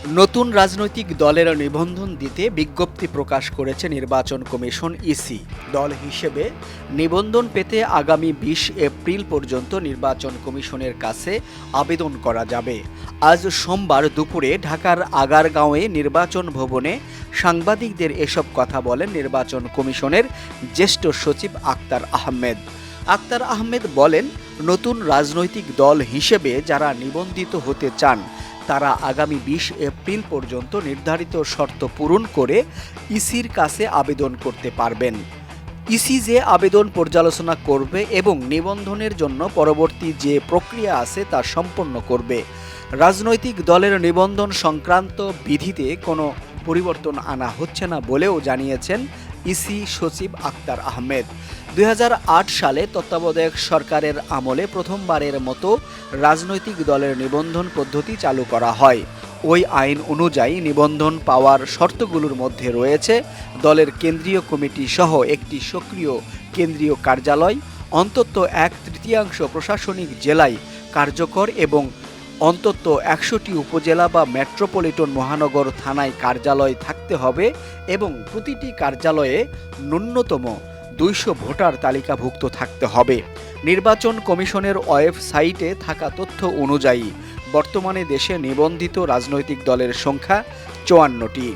নতুন রাজনৈতিক দলের নিবন্ধন দিতে বিজ্ঞপ্তি প্রকাশ করেছে নির্বাচন কমিশন ইসি। দল হিসেবে নিবন্ধন পেতে আগামী ২০ এপ্রিল পর্যন্ত নির্বাচন কমিশনের কাছে আবেদন করা যাবে। আজ সোমবার দুপুরে ঢাকার আগারগাঁওয়ে নির্বাচন ভবনে সাংবাদিকদের এসব কথা বলেন নির্বাচন কমিশনের জ্যেষ্ঠ সচিব আক্তার আহমেদ। আক্তার আহমেদ বলেন, নতুন রাজনৈতিক দল হিসেবে যারা নিবন্ধিত হতে চান তারা আগামী ২০ এপ্রিল পর্যন্ত নির্ধারিত শর্ত পূরণ করে ইসির কাছে আবেদন করতে পারবেন। ইসি যে আবেদন পর্যালোচনা করবে এবং নিবন্ধনের জন্য পরবর্তী যে প্রক্রিয়া আছে তা সম্পন্ন করবে। রাজনৈতিক দলের নিবন্ধন সংক্রান্ত বিধিতে কোনো পরিবর্তন আনা হচ্ছে না বলেও জানিয়েছেন ইসি সচিব আক্তার আহমেদ। ২০০৮ সালে তত্ত্বাবধায়ক সরকারের আমলে প্রথমবারের মতো রাজনৈতিক দলের নিবন্ধন পদ্ধতি চালু করা হয়। ওই আইন অনুযায়ী নিবন্ধন পাওয়ার শর্তগুলোর মধ্যে রয়েছে দলের কেন্দ্রীয় কমিটি সহ একটি সক্রিয় কেন্দ্রীয় কার্যালয়, অন্তত ১/৩ প্রশাসনিক জেলায় কার্যকর এবং অন্তত ১০০টি উপজেলা বা মেট্রোপলিটন মহানগর থানায় কার্যালয় থাকতে হবে এবং প্রতিটি কার্যালয়ে ন্যূনতম ২০০ ভোটার তালিকাভুক্ত থাকতে হবে। নির্বাচন কমিশনের ওয়েবসাইটে থাকা তথ্য অনুযায়ী বর্তমানে দেশে নিবন্ধিত রাজনৈতিক দলের সংখ্যা ৫৪টি।